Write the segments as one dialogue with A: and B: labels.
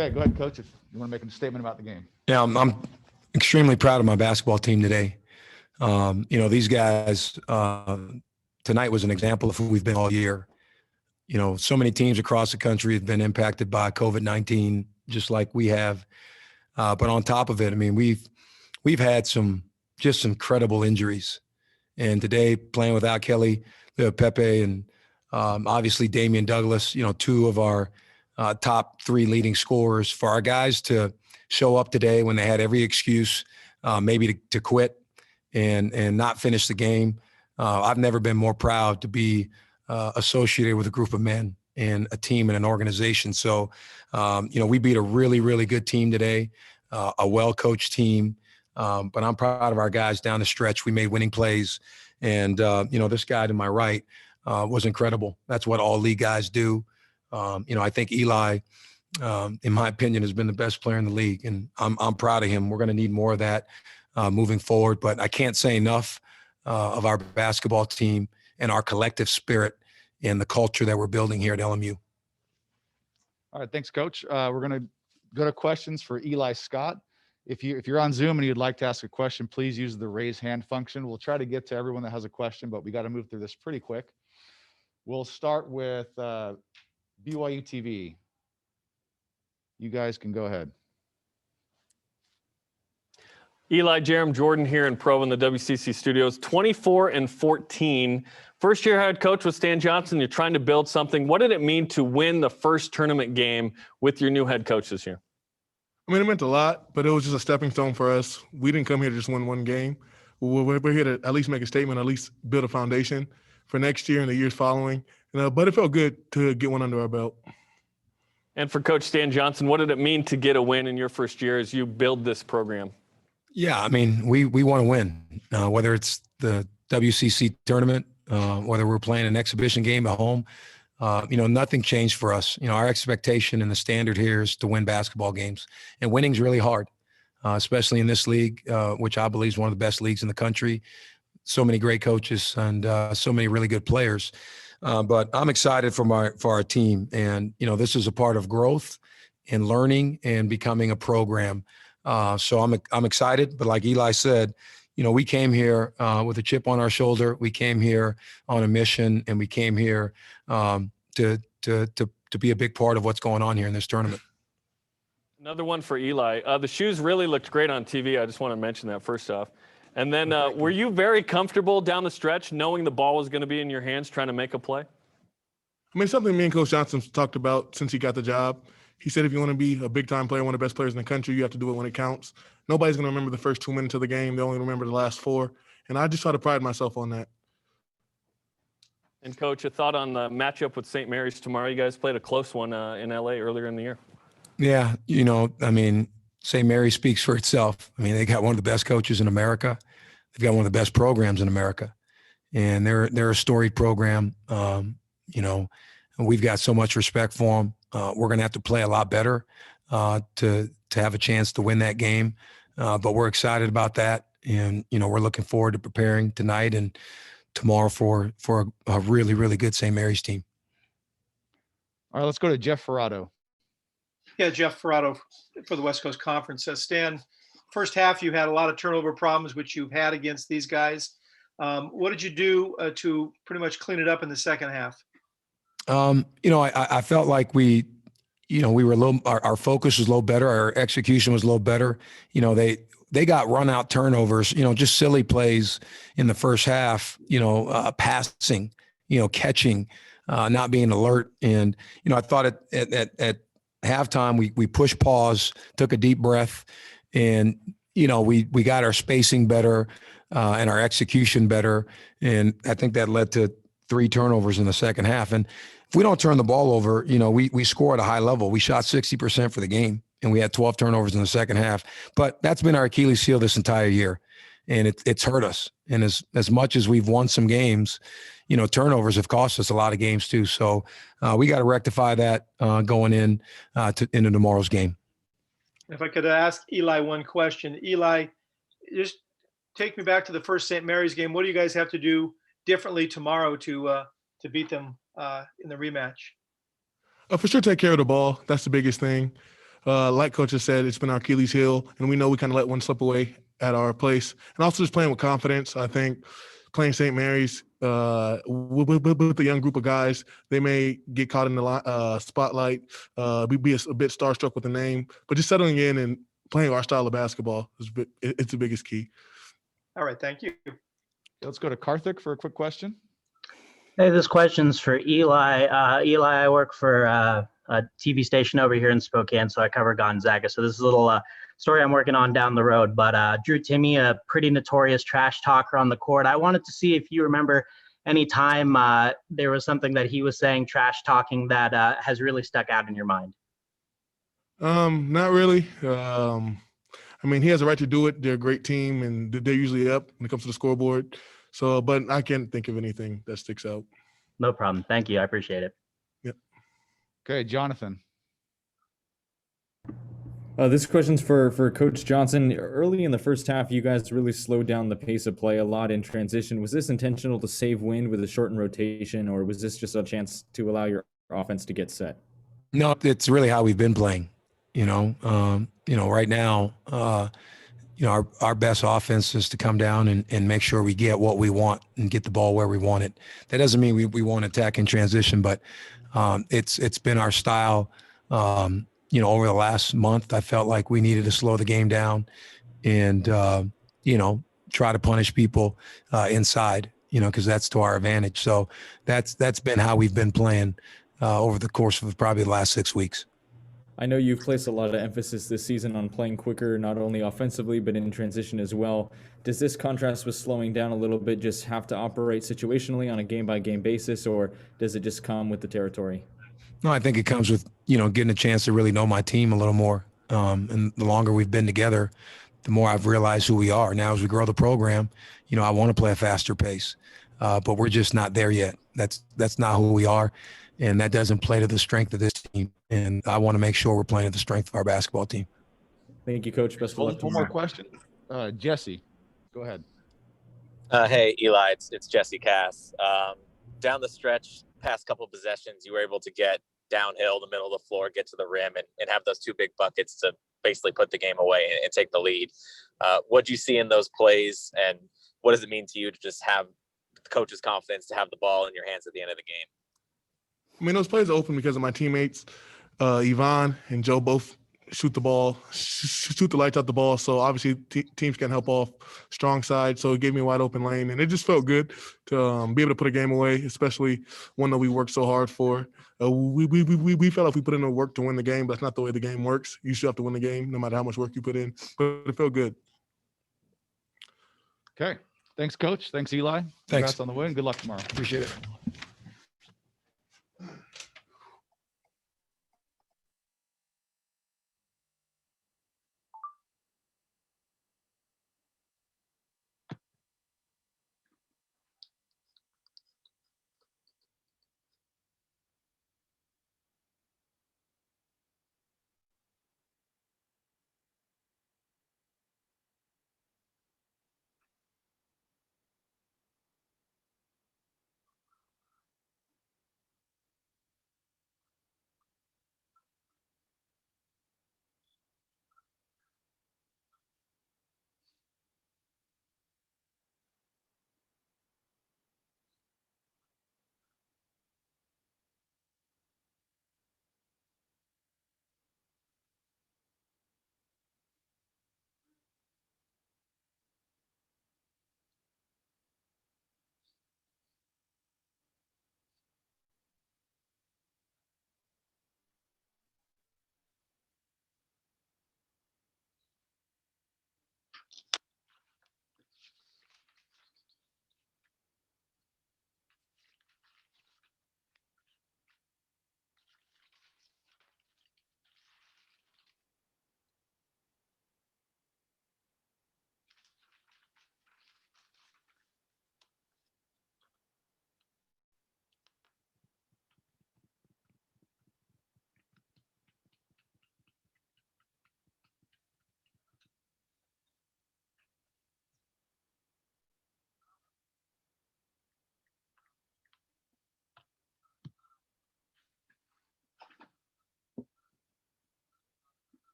A: Okay, go ahead, Coach, if you want to make a statement about the game.
B: Yeah, I'm extremely proud of my basketball team today. These guys, tonight was an example of who we've been all year. So many teams across the country have been impacted by COVID-19, just like we have. But on top of it, I mean, we've had some just incredible injuries. And today, playing without Kelly, Pepe, and obviously Damian Douglas, two of our top three leading scorers, for our guys to show up today when they had every excuse maybe to quit and not finish the game. I've never been more proud to be associated with a group of men and a team and an organization. So, we beat a really, really good team today, a well-coached team. But I'm proud of our guys down the stretch. We made winning plays. And, this guy to my right was incredible. That's what all league guys do. I think Eli, in my opinion, has been the best player in the league. And I'm proud of him. We're going to need more of that moving forward. But I can't say enough of our basketball team and our collective spirit and the culture that we're building here at LMU.
A: All right, thanks, Coach. We're going to go to questions for Eli Scott. If you're on Zoom and you'd like to ask a question, please use the raise hand function. We'll try to get to everyone that has a question, but we got to move through this pretty quick. We'll start with BYU TV. You guys can go ahead.
C: Eli, Jerem Jordan here in Provo in the WCC studios. 24-14. First year head coach with Stan Johnson. You're trying to build something. What did it mean to win the first tournament game with your new head coach this year?
D: I mean, it meant a lot, but it was just a stepping stone for us. We didn't come here to just win one game. We're here to at least make a statement, at least build a foundation for next year and the years following. But it felt good to get one under our belt.
C: And for Coach Stan Johnson, what did it mean to get a win in your first year as you build this program?
B: Yeah, I mean, we want to win, whether it's the WCC tournament, whether we're playing an exhibition game at home. Nothing changed for us. Our expectation and the standard here is to win basketball games, and winning's really hard, especially in this league, which I believe is one of the best leagues in the country. So many great coaches and so many really good players. But I'm excited for our team, and this is a part of growth and learning and becoming a program. So I'm excited. But like Eli said, we came here with a chip on our shoulder. We came here on a mission, and we came here to be a big part of what's going on here in this tournament.
C: Another one for Eli. The shoes really looked great on TV. I just want to mention that first off. And then were you very comfortable down the stretch knowing the ball was going to be in your hands trying to make a play?
D: I mean, something me and Coach Johnson talked about since he got the job. He said if you want to be a big-time player, one of the best players in the country, you have to do it when it counts. Nobody's going to remember the first 2 minutes of the game. They only remember the last 4. And I just try to pride myself on that.
C: And, Coach, a thought on the matchup with St. Mary's tomorrow? You guys played a close one in L.A. earlier in the year.
B: Yeah, I mean, St. Mary's speaks for itself. I mean, they got one of the best coaches in America. They've got one of the best programs in America. And they're a storied program. And we've got so much respect for them. We're going to have to play a lot better to have a chance to win that game. But we're excited about that. And, we're looking forward to preparing tonight and tomorrow for a really, really good St. Mary's team.
A: All right, let's go to Jeff Ferrato.
E: Yeah, Jeff Ferrato for the West Coast Conference. Stan, first half you had a lot of turnover problems, which you've had against these guys. What did you do to pretty much clean it up in the second half?
B: I felt like we were a little, our focus was a little better. Our execution was a little better. They got run out turnovers, just silly plays in the first half, passing, catching, not being alert. And, I thought at halftime, we pushed pause, took a deep breath, and, we got our spacing better and our execution better. And I think that led to 3 turnovers in the second half. And if we don't turn the ball over, we score at a high level. We shot 60% for the game, and we had 12 turnovers in the second half. But that's been our Achilles heel this entire year, and it's hurt us. And as much as we've won some games, turnovers have cost us a lot of games too. So we got to rectify that going into tomorrow's game.
E: If I could ask Eli one question. Eli, just take me back to the first St. Mary's game. What do you guys have to do differently tomorrow to beat them in the rematch?
D: For sure, take care of the ball. That's the biggest thing. like Coach has said, it's been our Achilles heel, and we know we kind of let one slip away at our place. And also just playing with confidence. I think playing St. Mary's with the young group of guys, they may get caught in the spotlight, be a bit starstruck with the name, but just settling in and playing our style of basketball it's the biggest key.
E: All right, thank you.
A: Let's go to Karthik for a quick question.
F: Hey, this question's for Eli. Eli, I work for a TV station over here in Spokane, so I cover Gonzaga. So this is a little story I'm working on down the road. But Drew Timme, a pretty notorious trash talker on the court. I wanted to see if you remember any time there was something that he was saying, trash talking, that has really stuck out in your mind.
D: Not really. I mean, he has a right to do it. They're a great team, and they're usually up when it comes to the scoreboard. So, but I can't think of anything that sticks out.
F: No problem. Thank you. I appreciate it.
D: Yep.
A: Okay, Jonathan.
G: This question's for Coach Johnson. Early in the first half, you guys really slowed down the pace of play a lot in transition. Was this intentional to save wind with a shortened rotation, or was this just a chance to allow your offense to get set?
B: No, it's really how we've been playing. Right now, our best offense is to come down and make sure we get what we want and get the ball where we want it. That doesn't mean we won't attack in transition, but it's been our style. Over the last month, I felt like we needed to slow the game down and, try to punish people inside, because that's to our advantage. So that's been how we've been playing over the course of probably the last 6 weeks.
G: I know you've placed a lot of emphasis this season on playing quicker, not only offensively, but in transition as well. Does this contrast with slowing down a little bit just have to operate situationally on a game-by-game basis, or does it just come with the territory?
B: No, I think it comes with, getting a chance to really know my team a little more. And the longer we've been together, the more I've realized who we are. Now, as we grow the program, I want to play a faster pace, but we're just not there yet. That's not who we are. And that doesn't play to the strength of this team. And I want to make sure we're playing to the strength of our basketball team.
G: Thank you, Coach. Best of luck
A: One more
G: tomorrow.
A: question. Jesse, go ahead.
H: Hey, Eli, it's Jesse Cass. Down the stretch, past couple of possessions, you were able to get downhill the middle of the floor, get to the rim, and have those two big buckets to basically put the game away and take the lead. What do you see in those plays, and what does it mean to you to just have the coach's confidence to have the ball in your hands at the end of the game?
D: I mean, those plays are open because of my teammates. Yvonne and Joe both shoot the ball, shoot the lights out the ball. So obviously teams can help off strong side. So it gave me a wide open lane, and it just felt good to be able to put a game away, especially one that we worked so hard for. We felt like we put in the work to win the game, but that's not the way the game works. You still have to win the game no matter how much work you put in, but it felt good.
A: Okay. Thanks, Coach. Thanks, Eli.
B: Thanks.
A: Congrats on the win. Good luck tomorrow.
B: Appreciate it.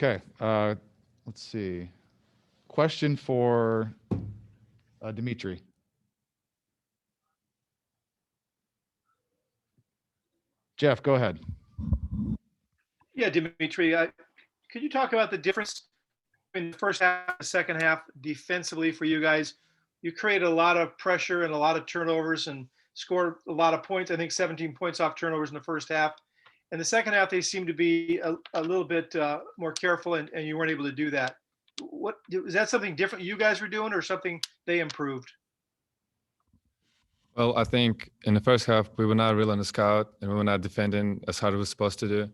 A: Okay. Let's see. Question for Dimitri. Jeff, go ahead.
E: Yeah, Dimitri, could you talk about the difference in the first half and the second half defensively for you guys? You created a lot of pressure and a lot of turnovers and scored a lot of points. I think 17 points off turnovers in the first half. In the second half, they seemed to be a little bit more careful, and you weren't able to do that. What is that something different you guys were doing, or something they improved?
I: Well, I think in the first half, we were not really on the scout and we were not defending as hard as we were supposed to do.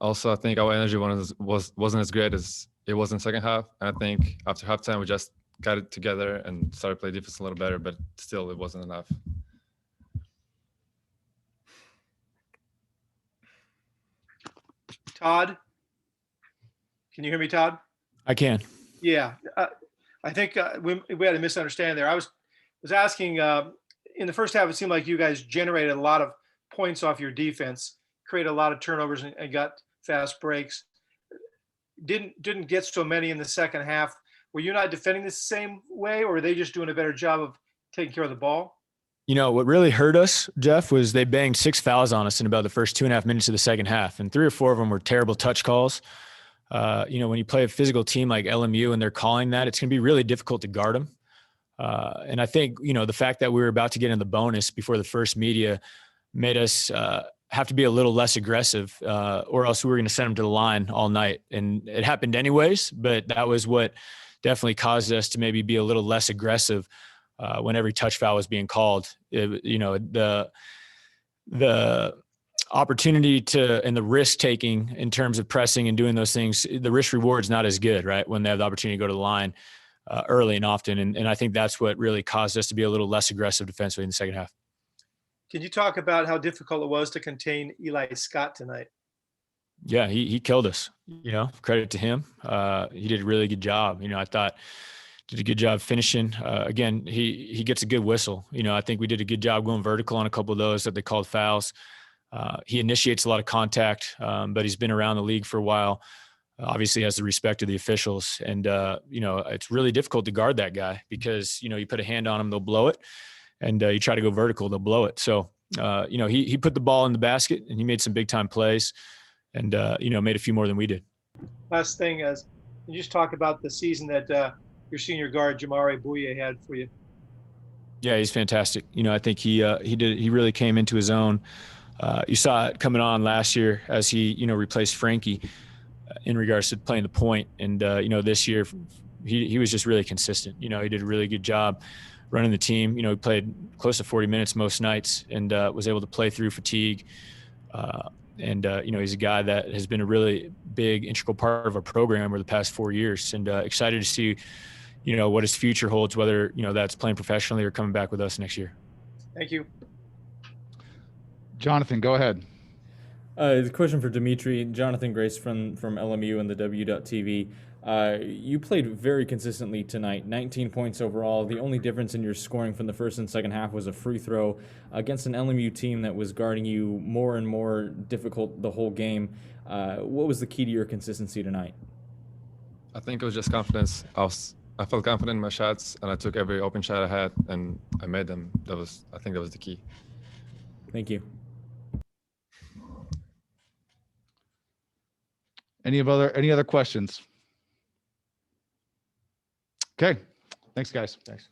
I: Also, I think our energy wasn't as great as it was in the second half. And I think after halftime, we just got it together and started playing defense a little better, but still it wasn't enough.
E: Todd, can you hear me, Todd?
G: I can.
E: Yeah, I think we had a misunderstanding there. I was asking in the first half, it seemed like you guys generated a lot of points off your defense, created a lot of turnovers, and got fast breaks. Didn't get so many in the second half. Were you not defending the same way, or were they just doing a better job of taking care of the ball?
J: You know, what really hurt us, Jeff, was they banged 6 fouls on us in about the first 2.5 minutes of the second half. And 3 or 4 of them were terrible touch calls. You know, when you play a physical team like LMU and they're calling that, it's going to be really difficult to guard them. And I think, you know, the fact that we were about to get in the bonus before the first media made us have to be a little less aggressive, or else we were going to send them to the line all night. And it happened anyways, but that was what definitely caused us to maybe be a little less aggressive when every touch foul was being called. You know, the opportunity to and the risk taking in terms of pressing and doing those things, the risk reward is not as good, right? When they have the opportunity to go to the line early and often. And I think that's what really caused us to be a little less aggressive defensively in the second half.
E: Can you talk about how difficult it was to contain Eli Scott tonight?
J: Yeah, he killed us, you know, credit to him. He did a really good job. You know, I thought did a good job finishing. Again, he gets a good whistle. You know, I think we did a good job going vertical on a couple of those that they called fouls. He initiates a lot of contact, but he's been around the league for a while. Obviously has the respect of the officials. And, you know, it's really difficult to guard that guy because, you know, you put a hand on him, they'll blow it. And you try to go vertical, they'll blow it. So, you know, he put the ball in the basket and he made some big time plays and, you know, made a few more than we did.
E: Last thing is, you just talk about the season that your senior guard, Jamare Bouye, had for you.
J: Yeah, he's fantastic. You know, I think he really came into his own. You saw it coming on last year as he, you know, replaced Frankie in regards to playing the point. And, you know, this year he was just really consistent. You know, he did a really good job running the team. You know, he played close to 40 minutes most nights and was able to play through fatigue. And, you know, he's a guy that has been a really big integral part of our program over the past 4 years, and excited to see, you know, what his future holds, whether, you know, that's playing professionally or coming back with us next year.
E: Thank you.
A: Jonathan, go ahead.
G: The question for Dimitri, Jonathan Grace from LMU and the W.TV. You played very consistently tonight, 19 points overall. The only difference in your scoring from the first and second half was a free throw against an LMU team that was guarding you more and more difficult the whole game. What was the key to your consistency tonight?
I: I think it was just confidence. I felt confident in my shots and I took every open shot I had and I made them. I think that was the key.
G: Thank you.
A: Any other questions? Okay. Thanks, guys.
J: Thanks.